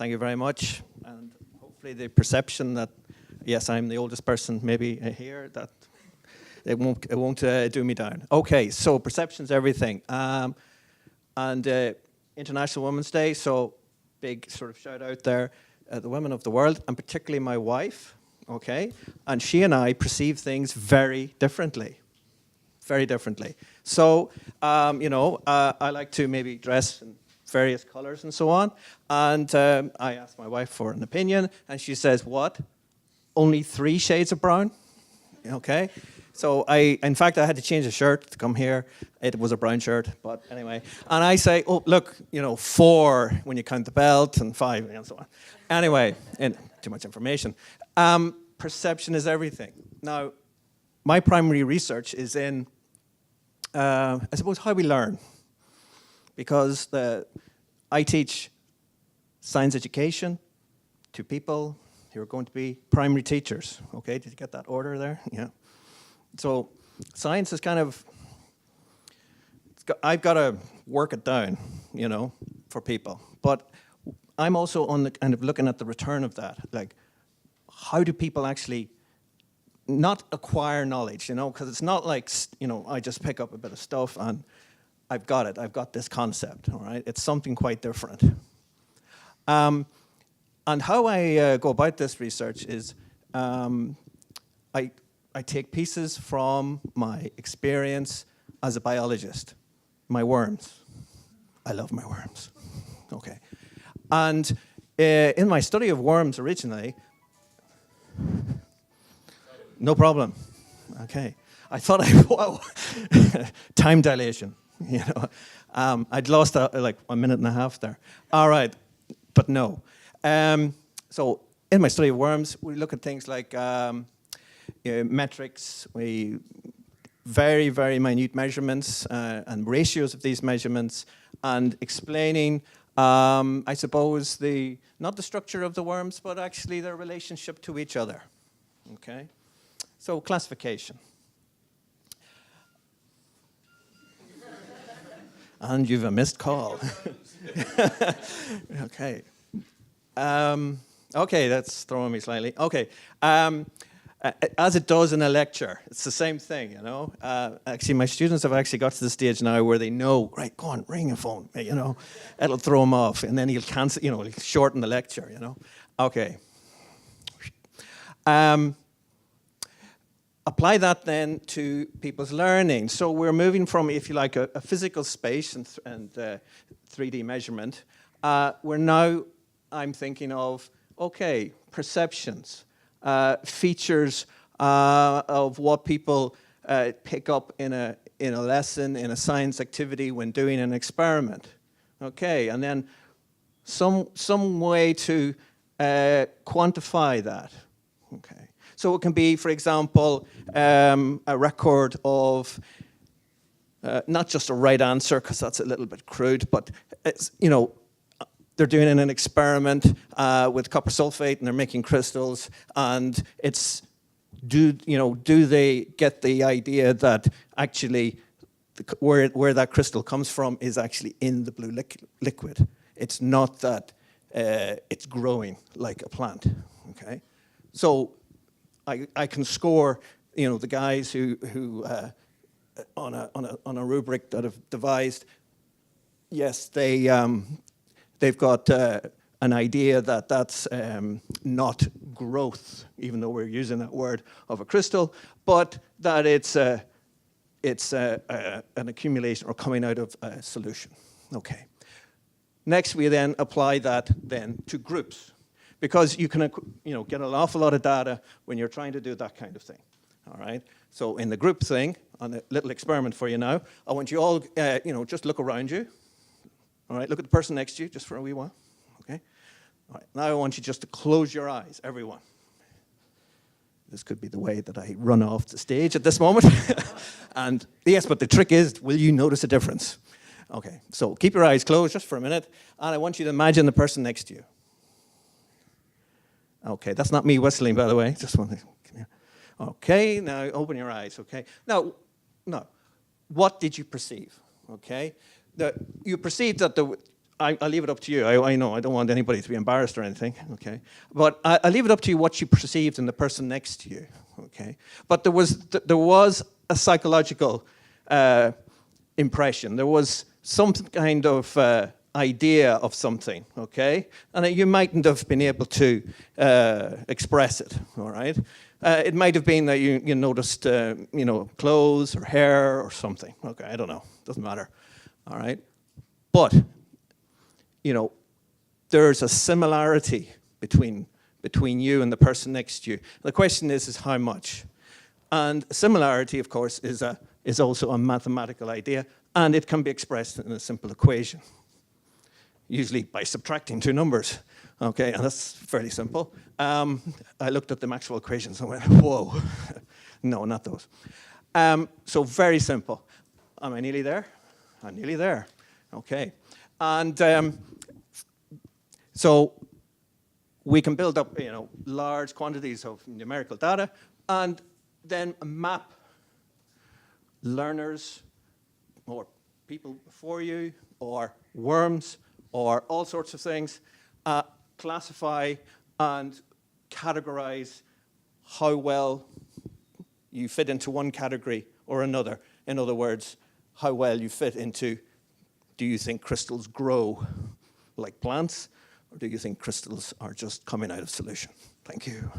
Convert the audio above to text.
Thank you very much. And hopefully the perception that, yes, I'm the oldest person maybe here, that it won't do me down. Okay, so perception's everything. And International Women's Day, so big sort of shout out there. The women of the world, and particularly my wife, okay? And she and I perceive things very differently. Very differently. So, I like to maybe dress in various colors and so on. And I asked my wife for an opinion, and she says, what? Only 3 shades of brown? Okay. So in fact, I had to change the shirt to come here. It was a brown shirt, but anyway. And I say, oh, look, 4 when you count the belt, and 5, and so on. Anyway, too much information. Perception is everything. Now, my primary research is in, I suppose, how we learn. Because I teach science education to people who are going to be primary teachers. Okay, did you get that order there? Yeah. So science is kind of, I've got to work it down, for people. But I'm also on the kind of looking at the return of that. Like, how do people actually not acquire knowledge, because it's not like, I just pick up a bit of stuff and I've got it. I've got this concept, all right? It's something quite different. And how I go about this research is I take pieces from my experience as a biologist, my worms. I love my worms, okay. And in my study of worms originally, no problem, okay. I thought whoa, time dilation, I'd lost like a minute and a half there. All right, but no. So in my study of worms, we look at things like metrics, very, very minute measurements and ratios of these measurements, and explaining, I suppose, not the structure of the worms, but actually their relationship to each other, okay? So classification. And you've a missed call. Okay. Okay, that's throwing me slightly. Okay. As it does in a lecture, it's the same thing, Actually, my students have actually got to the stage now where they know, right, go on, ring a phone, It'll throw them off, and then he'll cancel, he'll shorten the lecture, Okay. Apply that then to people's learning. So we're moving from, if you like, a physical space and 3D measurement. I'm thinking of, okay, perceptions. Features of what people pick up in a lesson, in a science activity when doing an experiment. Okay, and then some way to quantify that. Okay, so it can be, for example, a record of not just a right answer, because that's a little bit crude, but it's, they're doing an experiment with copper sulfate, and they're making crystals, and it's, do they get the idea that actually where that crystal comes from is actually in the blue liquid. It's not that it's growing like a plant, okay? So I can score, the guys who on a rubric that have devised, yes, they've got an idea that that's not growth, even though we're using that word, of a crystal, but that it's an accumulation or coming out of a solution. Okay. Next, we then apply that then to groups, because you can get an awful lot of data when you're trying to do that kind of thing. All right. So in the group thing, on a little experiment for you now, I want you all just look around you. All right, look at the person next to you just for a wee while, okay? All right, now I want you just to close your eyes, everyone. This could be the way that I run off the stage at this moment. And yes, but the trick is, will you notice a difference? Okay, so keep your eyes closed just for a minute, and I want you to imagine the person next to you. Okay, that's not me whistling, by the way. Just want to, come here. Okay, now open your eyes, okay? Now, what did you perceive, okay? You perceived that I leave it up to you. I know I don't want anybody to be embarrassed or anything, okay? But I leave it up to you what you perceived in the person next to you, okay? But there was a psychological impression. There was some kind of idea of something, okay? And you mightn't have been able to express it, all right? It might have been that you noticed, clothes or hair or something. Okay, I don't know. Doesn't matter, all right? But, there's a similarity between you and the person next to you. The question is how much? And similarity, of course, is also a mathematical idea, and it can be expressed in a simple equation, usually by subtracting two numbers. Okay, and that's fairly simple. I looked at the Maxwell equations and went, whoa. No, not those. So very simple. Am I nearly there? I'm nearly there. Okay. And so we can build up, large quantities of numerical data and then map learners or people before you or worms or all sorts of things, classify and categorize how well you fit into one category or another. In other words, how well you fit into, do you think crystals grow like plants, or do you think crystals are just coming out of solution? Thank you.